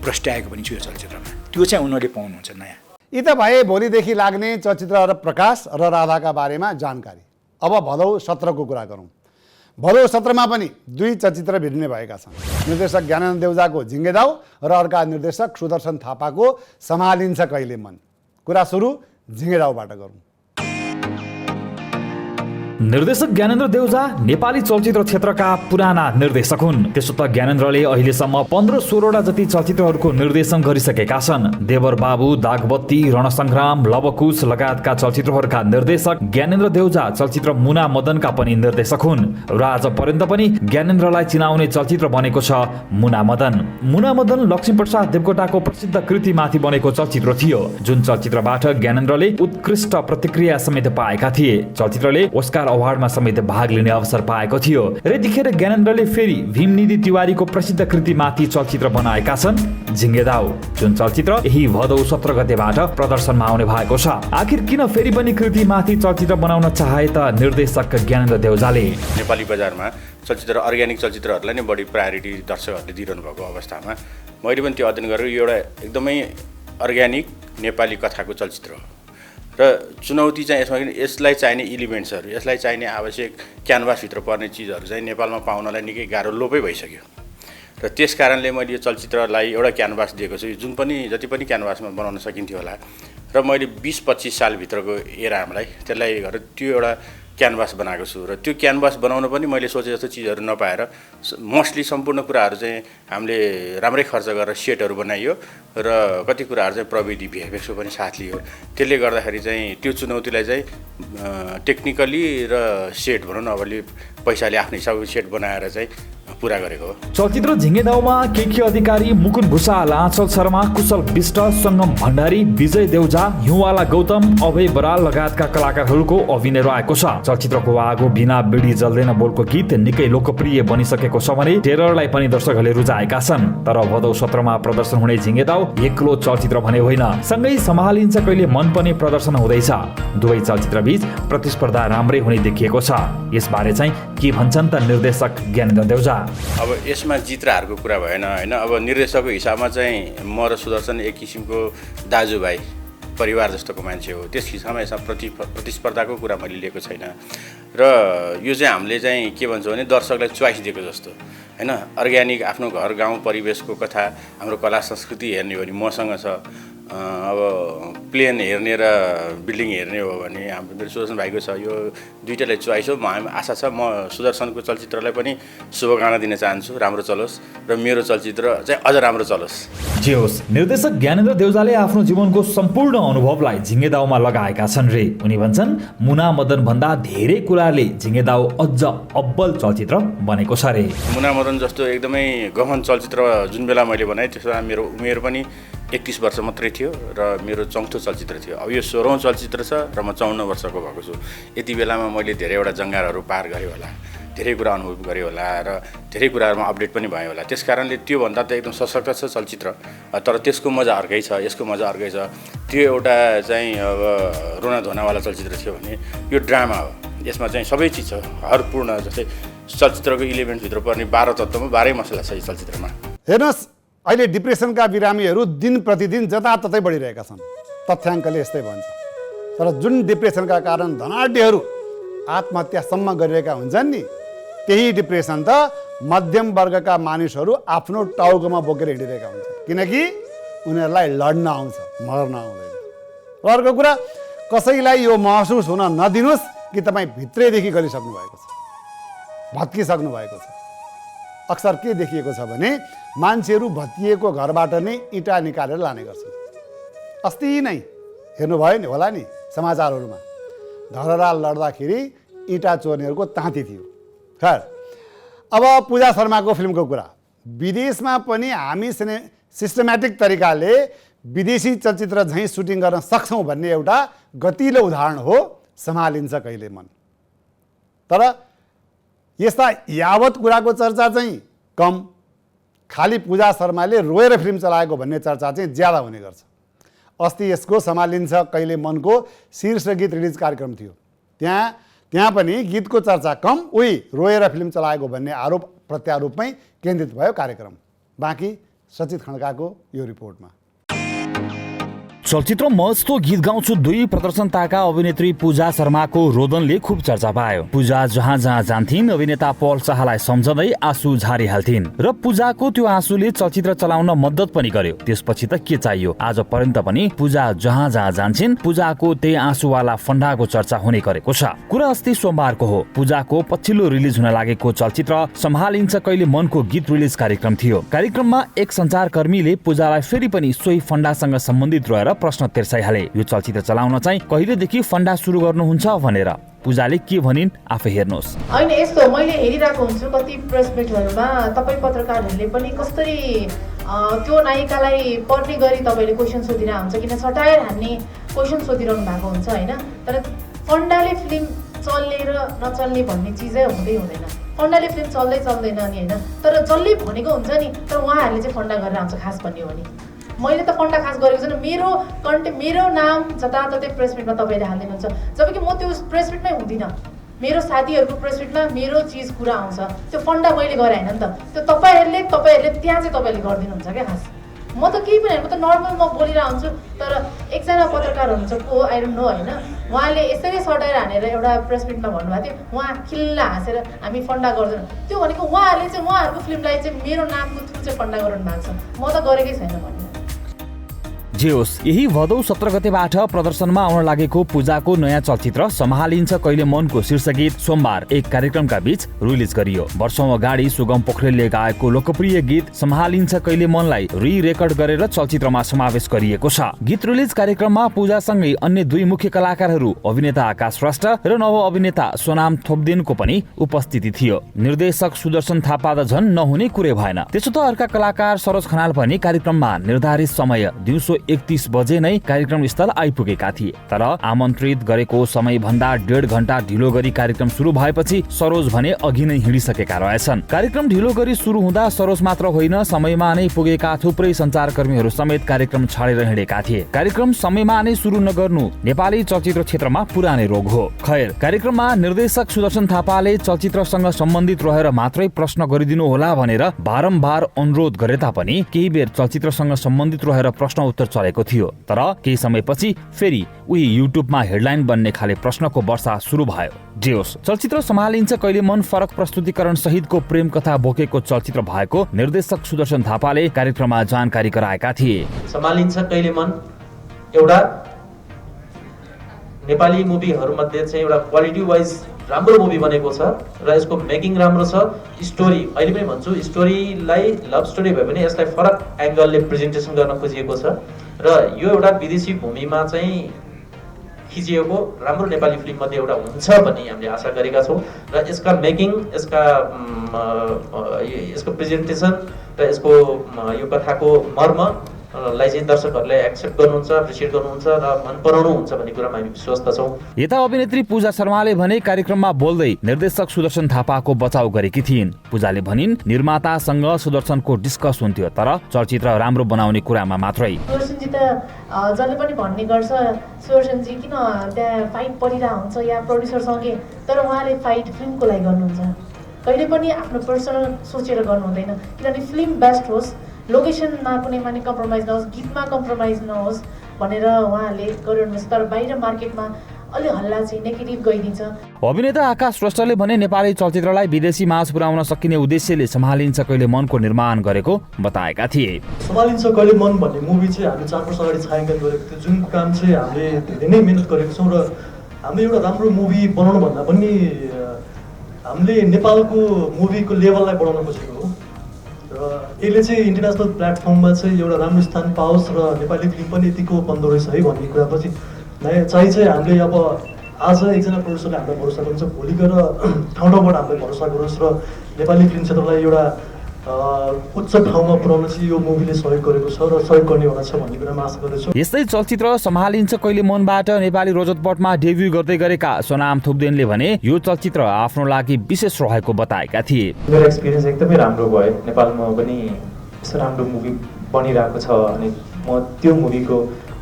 प्रस्ट्याएको पनि छु यो चलचित्रमा। त्यो चाहिँ उनीहरूले पाउनुहुन्छ नयाँ। यी त भए भोलिदेखि लाग्ने चलचित्र र प्रकाश र राधाका बारेमा जानकारी। अब भदौ 17 को कुरा गरौँ। भलो सत्रमा पनि 2 चलचित्र भिड्ने भएका छन्। निर्देशक ज्ञानेन्द्र देउजाको झिङ्गेदाउ र अर्का निर्देशक सुदर्शन थापाको सम्हालिन्छ कहिले मन। कुरा सुरु झिङ्गेदाउबाट गरौँ। निर्देशक ज्ञानेन्द्र देउजा नेपाली चलचित्र क्षेत्रका पुराना निर्देशक हुन्। त्यसो त ज्ञानेन्द्रले अहिलेसम्म 15-16 जति चलचित्रहरूको निर्देशन गरिसकेका छन्। देवर बाबु, दागबत्ती, रणसङ्ग्राम, लवकुश लगायतका चलचित्रहरूका निर्देशक ज्ञानेन्द्र देउजा चलचित्र मुना मदनका पनि निर्देशक हुन् र आज पर्यन्त पनि ज्ञानेन्द्रलाई चिनाउने चलचित्र बनेको छ मुना मदन। मुना मदन लक्ष्मीप्रसाद देवकोटाको प्रसिद्ध कृतिमाथि बनेको चलचित्र थियो, जुन चलचित्रबाट ज्ञानेन्द्रले उत्कृष्ट प्रतिक्रिया समेत पाएका थिए। चलचित्रले ओस्कार अवार्डमा समेत भाग लिने अवसर पाएको थियो र यतिखेर ज्ञानेन्द्रले फेरि भीमनिधि तिवारीको प्रसिद्ध कृतिमाथि चलचित्र बनाएका छन् झिङ्गेदाउ, जुन चलचित्र यही भदौ 17 गतेबाट प्रदर्शनमा आउने भएको छ। आखिर किन फेरि पनि कृतिमाथि चलचित्र बनाउन चाहे त निर्देशक ज्ञानेन्द्र देउजाले? नेपाली बजारमा चलचित्र अर्ग्यानिक चलचित्रहरूलाई नै बढी प्रायोरिटी दर्शकहरूले दिइरहनु भएको अवस्थामा मैले पनि त्यो अध्ययन गरेर यो एउटा एकदमै अर्ग्यानिक नेपाली कथाको चलचित्र हो र चुनौती चाहिँ यसमा यसलाई चाहिने इलिमेन्ट्सहरू, यसलाई चाहिने आवश्यक क्यानभासभित्र पर्ने चिजहरू चाहिँ नेपालमा पाउनलाई निकै गाह्रो लोपै भइसक्यो र त्यस कारणले मैले यो चलचित्रलाई एउटा क्यानभास दिएको छु, जुन पनि जति पनि क्यानभासमा बनाउन सकिन्थ्यो होला र मैले 20-25 सालभित्रको एरामलाई त्यसलाई गरेर त्यो एउटा क्यानभास बनाएको छु र त्यो क्यानभास बनाउन पनि मैले सोचे जस्तो चिजहरू नपाएर मोस्टली सम्पूर्ण कुराहरू चाहिँ हामीले राम्रै खर्च गरेर सेटहरू बनाइयो र कति कुराहरू चाहिँ प्रविधि भिएफएक्सको पनि साथ लियो। त्यसले गर्दाखेरि चाहिँ त्यो चुनौतीलाई चाहिँ टेक्निकली र सेट भनौँ न, अब पैसाले आफ्नो हिसाबको सेट बनाएर चाहिँ पुरा गरेको हो। चलचित्र झिङ्गेदाउमा केके अधिकारी, मुकुट भुसाल, आँचल शर्मा, कुशल विष्ट, सङ्गम भण्डारी, विजय देउजा, हिउँवाला गौतम, अभय बराल लगायतका कलाकारहरूको अभिनय रहेको छ। चलचित्रको आगो बिना बिडी जल्दैन बोलको गीत निकै लोकप्रिय बनिसकेको छ भने टेररलाई पनि दर्शकहरूले रुचाएका छन्। तर भदौ 17 मा प्रदर्शन हुने झिङ्गेदाउ एक्लो चलचित्र भने होइन, सँगै सम्हालिन्छ कहिले मन पनि प्रदर्शन हुँदैछ। दुवै चलचित्रबीच प्रतिस्पर्धा राम्रै हुने देखिएको छ। यसबारे चाहिँ के भन्छन् त निर्देशक ज्ञानेन्द्र देउजा? अब यसमा जित र हारको कुरा भएन होइन। अब निर्देशकको हिसाबमा चाहिँ म र सुदर्शन एक किसिमको दाजुभाइ परिवार जस्तोको मान्छे हो। त्यस हिसाबमा यसमा प्रतिस्पर्धाको कुरा मैले लिएको छैन र यो चाहिँ हामीले चाहिँ के भन्छौँ भने दर्शकलाई चोइस दिएको जस्तो होइन। अर्ग्यानिक आफ्नो घर गाउँ परिवेशको कथा, हाम्रो कला संस्कृति हेर्ने हो भने मसँग छ। अब प्लेन हेर्ने र बिल्डिङ हेर्ने हो भने हाम्रो मेरो सुदर्शन भाइको छ। यो दुईटालाई चोइस हो। आशा छ म सुदर्शनको चलचित्रलाई पनि शुभकामना दिन चाहन्छु, राम्रो चलोस् र मेरो चलचित्र चाहिँ अझ राम्रो चलोस्। जे होस्, निर्देशक ज्ञानेन्द्र देउजाले आफ्नो जीवनको सम्पूर्ण अनुभवलाई झिङ्गेदाउमा लगाएका छन् रे। उनी भन्छन् मुना मदन भन्दा धेरै कुराले झिङ्गेदाउ अझ अब्बल चलचित्र बनेको छ रे। मुना मदन जस्तो एकदमै गहन चलचित्र जुन बेला मैले बनाएँ त्यसमा मेरो उमेर पनि 31 वर्ष मात्रै थियो र मेरो 4औं चलचित्र थियो। अब यो 16औं चलचित्र छ र म 54 वर्षको भएको छु। यति बेलामा मैले धेरैवटा जङ्गारहरू पार गरेँ होला, धेरै कुरा अनुभव गरेँ होला र धेरै कुराहरूमा अपडेट पनि भयो होला। त्यस कारणले त्योभन्दा त एकदम सशक्त छ चलचित्र, तर त्यसको मजा अर्कै छ, यसको मजा अर्कै छ। त्यो एउटा चाहिँ अब रोना धोनावाला चलचित्र थियो भने यो ड्रामा हो। यसमा चाहिँ सबै चिज छ, हरपूर्ण। जस्तै चलचित्रको इलिमेन्टभित्र पर्ने 12 तत्त्वमा 12 मसला छ यो चलचित्रमा। हेर्नुहोस्, अहिले डिप्रेसनका बिरामीहरू दिन प्रतिदिन जताततै बढिरहेका छन्। तथ्याङ्कले यस्तै भन्छ। तर जुन डिप्रेसनका कारण धनाढ्यहरू आत्महत्यासम्म गरिरहेका हुन्छन् नि, त्यही डिप्रेसन त मध्यम वर्गका मानिसहरू आफ्नो टाउकोमा बोकेर हिँडिरहेका हुन्छन्, किनकि उनीहरूलाई लड्न आउँछ, मर्न आउँदैन। र अर्को कुरा, कसैलाई यो महसुस हुन नदिनुहोस् कि तपाईँ भित्रैदेखि गरिसक्नु भएको छ, भत्किसक्नु भएको छ। अक्सर के देखिएको छ भने मान्छेहरू भत्किएको घरबाट नै इँटा निकालेर लाने गर्छन्। अस्ति नै हेर्नुभयो नि होला नि समाचारहरूमा, धरहरा लड्दाखेरि इँटा चोर्नेहरूको ताँती थियो। खैर, अब पूजा शर्माको फिल्मको कुरा, विदेशमा पनि हामी सिस्टमेटिक तरिकाले विदेशी चलचित्र झैँ सुटिङ गर्न सक्छौँ भन्ने एउटा गतिलो उदाहरण हो सम्हालिन्छ कहिले मन। तर यस्ता यावत कुराको चर्चा चाहिँ कम, खालि पूजा शर्माले रोएर फिल्म चलाएको भन्ने चर्चा चाहिँ ज्यादा हुने गर्छ। अस्ति यसको सम्हालिन्छ कहिले मनको शीर्ष गीत रिलिज कार्यक्रम थियो, त्यहाँ पनि गीतको चर्चा कम, उही रोएर फिल्म चलाएको भन्ने आरोप प्रत्यारोपमै केन्द्रित भयो कार्यक्रम। बाँकी सचित खड्काको यो रिपोर्टमा। चलचित्र मस्तो गीत गाउँछु 2 प्रदर्शनताका अभिनेत्री पूजा शर्माको रोदनले खुब चर्चा पायो। पूजा जहाँ जहाँ जान्थिन् अभिनेता पल शाहलाई सम्झँदै आँसु झारिहाल्थिन् र पूजाको त्यो आँसुले चलचित्र चलाउन मद्दत पनि गर्यो। त्यसपछि त के चाहियो? आज पर्यन्त पनि पूजा जहाँ जहाँ जान्छन् पूजाको त्यही आँसुवाला फन्डाको चर्चा हुने गरेको छ। कुरा अस्ति सोमबारको हो। पूजाको पछिल्लो रिलिज हुन लागेको चलचित्र सम्हालिन्छ कहिले मनको गीत रिलिज कार्यक्रम थियो। कार्यक्रममा एक सञ्चारकर्मीले पूजालाई फेरि पनि सोही फन्डासँग सम्बन्धित रहेर प्रश्न तेर्साइहाले। यो चलचित्र चलाउन चाहिँ कहिलेदेखि फन्डा सुरु गर्नुहुन्छ भनेर। पूजाले के भनिन् आफै हेर्नुहोस्। होइन यस्तो मैले हेरिरहेको हुन्छु कति प्रेस मिटहरूमा तपाईँ पत्रकारहरूले पनि कसरी त्यो नायिकालाई पर्ने गरी तपाईँले क्वेसन सोधिरहेको हुन्छ, किन सटाएर हान्ने क्वेसन सोधिरहनु भएको हुन्छ होइन। तर फन्डाले फिल्म चल्ने र नचल्ने भन्ने चिजै हुँदै हुँदैन। फन्डाले फिल्म चल्दै चल्दैन नि होइन, तर जसले भनेको हुन्छ नि तर उहाँहरूले चाहिँ फन्डा गरेर आउँछ खास भन्ने हो नि। मैले त फन्डा खास गरेको छैन। मेरो नाम जताततै प्रेस मिटमा तपाईँले हालिदिनुहुन्छ, जबकि म त्यो प्रेस मिटमै हुँदिनँ। मेरो साथीहरूको प्रेस मिटमा मेरो चिज कुरा आउँछ। त्यो फन्डा मैले गरेँ होइन नि त, त्यो तपाईँहरूले त्यहाँ चाहिँ तपाईँले गरिदिनुहुन्छ क्या खास। म त केही पनि होइन, म त नर्मल म बोलिरहेको हुन्छु। तर एकजना पत्रकार हुनुहुन्छ को आई डोन्ट नो होइन, उहाँले यसरी सटाएर हानेर एउटा प्रेस मिटमा भन्नुभएको थियो, उहाँ खिल्ला हाँसेर हामी फन्डा गर्दैनौँ। त्यो भनेको उहाँहरूले चाहिँ उहाँहरूको फिल्मलाई चाहिँ मेरो नामको थ्रु चाहिँ फन्डा गराउनु भएको छ, म त गरेकै छैन भन्ने। जे होस्, यही भदौ 17 गतेबाट प्रदर्शनमा आउन लागेको पूजाको नयाँ चलचित्र सम्हालिन्छ कहिले मनको शीर्षगीत सोमबार एक कार्यक्रमका बीच रिलिज गरियो। वर्षौं अगाडि सुगम पोखरेलले गाएको लोकप्रिय गीत सम्हालिन्छ कहिले मनलाई रि-रेकर्ड गरेर चलचित्रमा समावेश गरिएको छ। गीत रिलिज कार्यक्रममा पूजासँगै अन्य 2 मुख्य कलाकारहरू अभिनेता आकाश श्रेष्ठ र नव अभिनेता सोनाम थोप्देनको पनि उपस्थिति थियो। निर्देशक सुदर्शन थापा त झन् नहुने कुरै भएन। त्यसो त अर्का कलाकार सरोज खनाल पनि कार्यक्रममा निर्धारित समय दिउँसो 31 बजे नै कार्यक्रम स्थल आइपुगेका थिए। तर आमन्त्रित गरेको समय भन्दा 1.5 घण्टा ढिलो गरी कार्यक्रम सुरु भएपछि सरोज भने अघि नै हिँडिसकेका रहेछन्। कार्यक्रम ढिलो गरी सुरु हुँदा सरोज मात्र होइन, समयमा नै पुगेका थुप्रै सञ्चारकर्मीहरू समेत कार्यक्रम छाडेर हिँडेका थिए। कार्यक्रम समयमा नै सुरु नगर्नु नेपाली चलचित्र क्षेत्रमा पुरानै रोग हो। खैर, कार्यक्रममा निर्देशक सुदर्शन थापाले चलचित्रसँग सम्बन्धित रहेर मात्रै प्रश्न गरिदिनु होला भनेर बारम्बार अनुरोध गरे तापनि केही बेर चलचित्रसँग सम्बन्धित रहेर प्रश्न उत्तर चलेको थियो। तर केही समयपछि फेरि उही युट्युबमा हेडलाइन बन्ने खाले प्रश्नको वर्षा सुरु भयो। जे होस्, चलचित्र सम्हालिन्छ कहिले मन फरक प्रस्तुतिकरण सहितको प्रेम कथा बोकेको चलचित्र भएको निर्देशक सुदर्शन थापाले कार्यक्रममा जानकारी गराएका थिए। सम्हालिन्छ कहिले मन एउटा नेपाली मुभीहरूमध्ये चाहिँ एउटा क्वालिटी वाइज राम्रो मुभी बनेको छ र यसको मेकिङ राम्रो छ। स्टोरी अहिले पनि भन्छु, स्टोरीलाई लभ स्टोरी भए पनि यसलाई फरक एङ्गलले प्रेजेन्टेसन गर्न खोजिएको छ र यो एउटा विदेशी भूमिमा चाहिँ खिचिएको राम्रो नेपाली फिल्म मध्ये एउटा हुन्छ भन्ने हामीले आशा गरेका छौँ र यसका मेकिङ, यसको प्रेजेन्टेसन र यसको यो कथाको मर्म लाई चाहिँ दर्शकहरूले एक्सेप्ट गर्नुहुन्छ, एप्रिसिएट गर्नुहुन्छ र मन पराउनुहुन्छ भन्ने कुरामा हामी विश्वस्त छौँ। यता अभिनेत्री पूजा शर्माले भने कार्यक्रममा बोल्दै निर्देशक सुदर्शन थापाको बचाउ गरेकी थिइन्। पूजाले भनिन् निर्मातासँग सुदर्शनको डिस्कस हुन्थ्यो, तर चलचित्र राम्रो बनाउने कुरामा मात्रै। सुदर्शनजी त जसले पनि भन्ने गर्छ सुदर्शनजी किन त्यहाँ फाइट परिरहेको हुन्छ या प्रड्युसरसँगै, तर उहाँले फाइट फिल्मको लागि गर्नुहुन्छ। कहिले पनि आफ्नो पर्सनल सोचेर गर्नु हुँदैन, किनभने फिल्म बेस्ट होस्, लोकेसनमा कुनैमा नि कम्प्रोमाइज नहोस्, गीतमा कम्प्रोमाइज नहोस् भनेर उहाँहरूले गरिरहनुहोस्। तर बाहिर मार्केटमा अलि हल्ला चाहिँ नेगेटिभ गइदिन्छ। अभिनेता आकाश श्रेष्ठले भने नेपाली चलचित्रलाई विदेशी माझ पुर्याउन सकिने उद्देश्यले सम्हालिन्छ कहिले मनको निर्माण गरेको बताएका थिए। सम्हालिन्छ कहिले मन भन्ने मुभी चाहिँ हामीले 4 वर्ष अगाडि छायाङ्कन गरेको थियो, जुन काम चाहिँ हामीले धेरै नै मिहिनेत गरेको छौँ र हामीले एउटा राम्रो मुभी बनाउनु भन्दा पनि हामीले नेपालको मुभीको लेभललाई बढाउन खोजेको हो र यसले चाहिँ इन्टरनेसनल प्लेटफर्ममा चाहिँ एउटा राम्रो स्थान पाओस् र नेपाली फिल्म पनि यतिको बन्दो रहेछ है भन्ने कुरापछि चाहिँ हामीले अब आज एकजना प्रड्युसरले हामीलाई भरोसा गर्नुहुन्छ, भोलि गएर ठाउँ ठाउँबाट हामीलाई भरोसा गरोस् र नेपाली फिल्म क्षेत्रलाई एउटा उच्च ठाउँमा पुर्याउन चाहिँ यो मुभीले सहयोग गरेको छ र सहयोग गर्ने होला छ भन्ने कुरामा आशा गर्दछु। यस्तै चलचित्र सम्हालिन्छ कहिले मनबाट नेपाली रोजतपटमा डेब्यू गर्दै गरेका सोनाम थोप्देनले भने यो चलचित्र आफ्नो लागि विशेष रहेको बताएका थिए। मेरो एक्सपिरियन्स एकदमै राम्रो भयो, नेपालमा पनि यस्तो राम्रो मुभी बनिरहेको छ अनि म त्यो मुभीको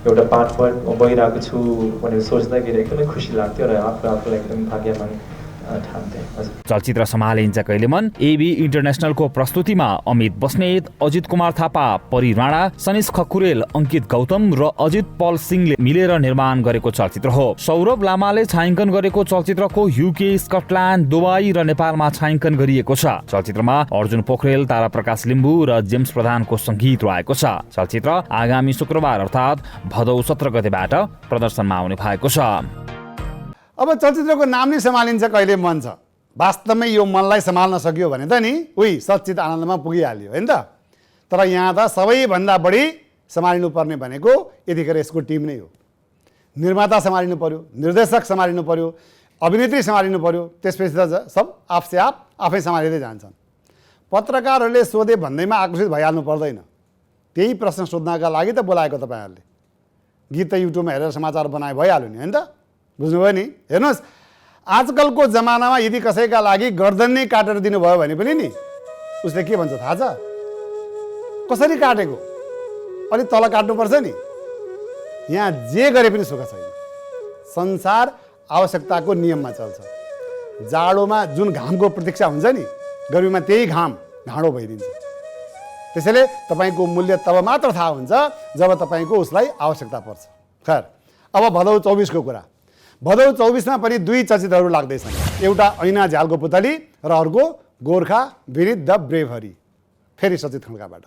एउटा पार्ट भइरहेको छु भनेर सोच्दाखेरि एकदमै खुसी लाग्थ्यो र आफूलाई एकदमै भाग्यमानी ठान्थेँ। हजुर। चलचित्र सम्हालिन्छ कहिले मन एबी इन्टरनेसनलको प्रस्तुतिमा अमित बस्नेत, अजित कुमार थापा, परी राणा, सनिस खकुरेल, अंकित गौतम र अजित पल सिंहले मिलेर निर्माण गरेको चलचित्र हो। सौरभ लामाले छायाङ्कन गरेको चलचित्रको युके, स्कटल्यान्ड, दुबई र नेपालमा छायाङ्कन गरिएको छ। चलचित्रमा अर्जुन पोखरेल, तारा प्रकाश लिम्बू र जेम्स प्रधानको संगीत रहेको छ। चलचित्र आगामी शुक्रबार अर्थात् भदौ 17 गतेबाट प्रदर्शनमा आउने भएको छ। अब चलचित्रको नाम नै सम्हालिन्छ कहिले मन छ। वास्तवमै यो मनलाई सम्हाल्न सक्यो भने त नि उही सच्चित आनन्दमा पुगिहाल्यो होइन त। तर यहाँ त सबैभन्दा बढी सम्हालिनु पर्ने भनेको यतिखेर यसको टिम नै हो। निर्माता सम्हालिनु पर्यो, निर्देशक सम्हालिनु पर्यो, अभिनेत्री सम्हालिनु पर्यो, त्यसपछि त सब आफसे आफै सम्हालिँदै जान्छन्। पत्रकारहरूले सोधे भन्दैमा आकर्षित भइहाल्नु पर्दैन। त्यही प्रश्न सोध्नका लागि त बोलाएको तपाईँहरूले। गीत त युट्युबमा हेरेर समाचार बनाए भइहाल्यो नि होइन त। बुझ्नुभयो नि। हेर्नुहोस्, आजकलको जमानामा यदि कसैका लागि गर्दन नै काटेर दिनुभयो भने पनि नि उसले के भन्छ थाहा छ? कसरी काटेको, अलिक तल काट्नुपर्छ नि। यहाँ जे गरे पनि सुख छैन। संसार आवश्यकताको नियममा चल्छ। जाडोमा जुन घामको प्रतीक्षा हुन्छ नि, गर्मीमा त्यही घाम घाँडो भइदिन्छ। त्यसैले तपाईँको मूल्य तब मात्र थाहा हुन्छ जब तपाईँको उसलाई आवश्यकता पर्छ। खैर, अब भदौ 24 को कुरा। भदौ 24 पनि दुई चलचित्रहरू लाग्दैछन्। एउटा ऐना झ्यालको पुतली र अर्को गोर्खा विनित द ब्रेभरी, फेरि सचित खड्काबाट।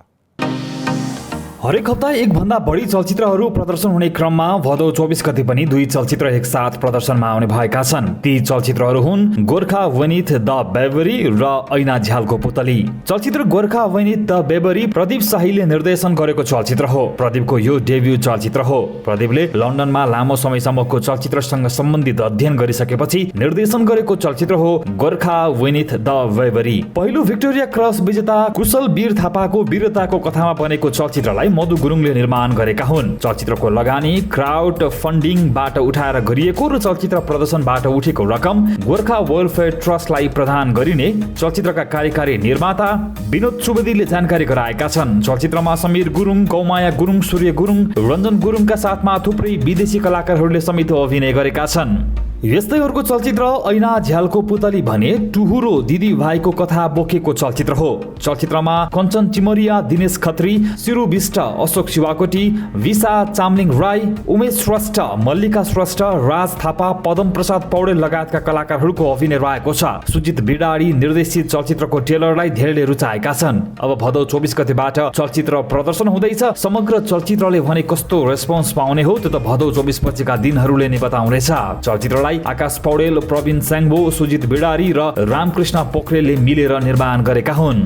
हरेक हप्ता एक भन्दा बढी चलचित्रहरू प्रदर्शन हुने क्रममा भदौ 24 गते पनि दुई चलचित्र एकसाथ प्रदर्शनमा आउने भएका छन्। ती चलचित्रहरू हुन् गोर्खा वनिथ द बेबरी र ऐना झ्यालको पुतली। चलचित्र गोर्खा वनिथ द बेबरी प्रदीप शाहीले निर्देशन गरेको चलचित्र हो। प्रदीपको यो डेब्यू चलचित्र हो। प्रदीपले लन्डनमा लामो समयसम्मको चलचित्रसँग सम्बन्धित अध्ययन गरिसकेपछि निर्देशन गरेको चलचित्र हो गोर्खा वनिथ द बेबरी। पहिलो भिक्टोरिया क्रस विजेता कुशल वीर थापाको वीरताको कथामा बनेको चलचित्रलाई मधु गुरुङले निर्माण गरेका हुन्। चलचित्रको लगानी क्राउड फन्डिङबाट उठाएर गरिएको र चलचित्र प्रदर्शनबाट उठेको रकम गोर्खा वेलफेयर ट्रस्टलाई प्रदान गरिने चलचित्रका कार्यकारी निर्माता विनोद सुवेदीले जानकारी गराएका छन्। चलचित्रमा समीर गुरुङ, गौमाया गुरुङ, सूर्य गुरुङ, रञ्जन गुरुङका साथमा थुप्रै विदेशी कलाकारहरूले समेत अभिनय गरेका छन्। यस्तै अर्को चलचित्र ऐना झ्यालको पुतली भने टुहुरो दिदी भाइको कथा बोकेको चलचित्र हो। चलचित्रमा कञ्चन चिमरिया, दिनेश खत्री, सिरु विष्ट, अशोक शिवाकोटी, विशा चामलिङ राई, उमेश श्रेष्ठ, मल्लिका श्रेष्ठ, राज थापा, पदम प्रसाद पौडेल लगायतका कलाकारहरूको अभिनय रहेको छ। सुजित बिडाडी निर्देशित चलचित्रको ट्रेलरलाई धेरैले रुचाएका छन्। अब भदौ 24 गतेबाट चलचित्र प्रदर्शन हुँदैछ। समग्र चलचित्रले भने कस्तो रेस्पोन्स पाउने हो त्यो त भदौ 24 पछिका दिनहरूले नै बताउनेछ। चलचित्रलाई आकाश पौडेल, प्रवीण स्याङ्बो, सुजित बिडारी र रामकृष्ण पोखरेलले मिलेर निर्माण गरेका हुन्।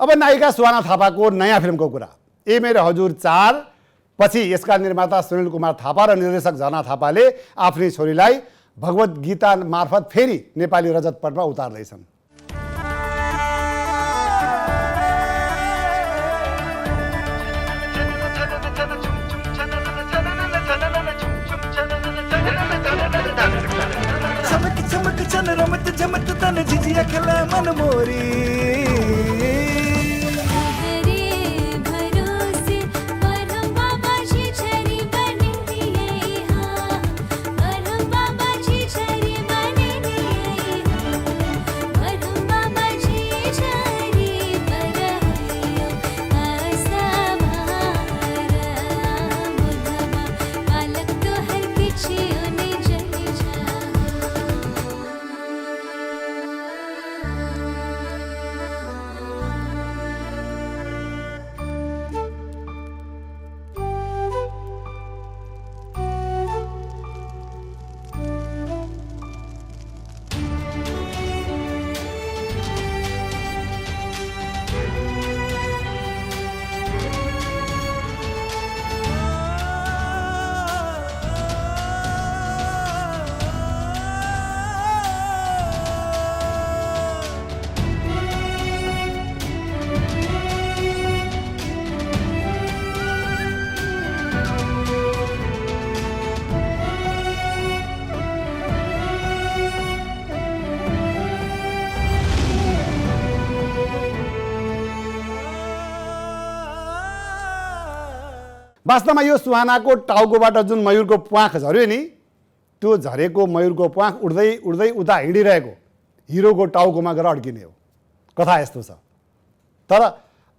अब नायिका सुहाना थापाको नयाँ फिल्मको कुरा। ए मेरो हजुर 4 पछि यसका निर्माता सुनिल कुमार थापा र निर्देशक झरना थापाले आफ्नै छोरीलाई भगवत गीता मार्फत फेरि नेपाली रजत पटमा उतार्दैछन्। रमत जमत तन झिझिया खेला मन मोरी वास्तवमा यो सुहानाको टाउकोबाट जुन मयूरको प्वाख झऱ्यो नि, त्यो झरेको मयुरको प्वाख उड्दै उड्दै उता हिँडिरहेको हिरोको टाउकोमा गएर अड्किने हो। कथा यस्तो छ। तर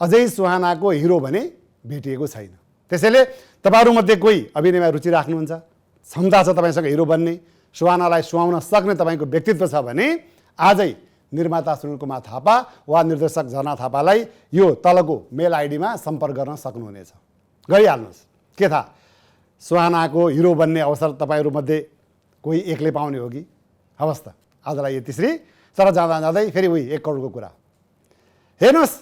अझै सुहानाको हिरो भने भेटिएको छैन। त्यसैले तपाईँहरूमध्ये कोही अभिनयमा रुचि राख्नुहुन्छ, क्षमता छ तपाईँसँग हिरो बन्ने, सुहानालाई सुहाउन सक्ने तपाईँको व्यक्तित्व छ भने आजै निर्माता सुनिल कुमार थापा वा निर्देशक झरना थापालाई यो तलको मेल आइडीमा सम्पर्क गर्न सक्नुहुनेछ। गरिहाल्नुहोस्। के थाहा सुहानाको हिरो बन्ने अवसर तपाईँहरूमध्ये कोही एकले पाउने हो कि। हवस् त, आजलाई यति श्री। तर जाँदा जाँदै फेरि उही 1 करोडको कुरा। हेर्नुहोस्,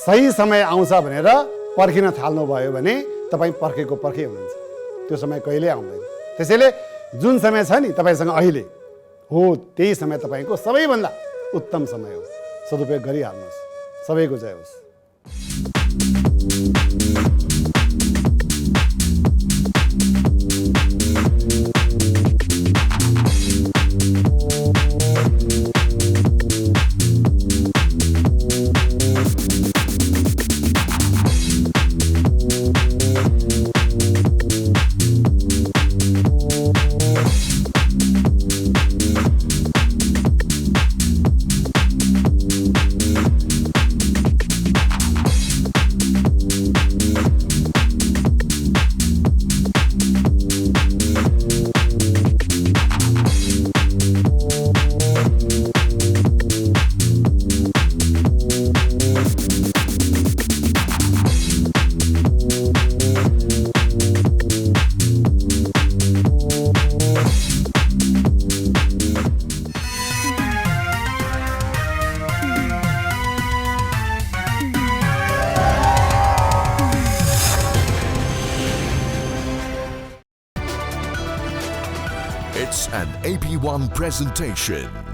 सही समय आउँछ भनेर पर्खिन थाल्नुभयो भने तपाईँ पर्खेको पर्खे हुनुहुन्छ। त्यो समय कहिल्यै आउँदैन। त्यसैले जुन समय छ नि तपाईँसँग अहिले हो, त्यही समय तपाईँको सबैभन्दा उत्तम समय हो। सदुपयोग गरिहाल्नुहोस्। सबैको जय होस्। It's an AP1 presentation.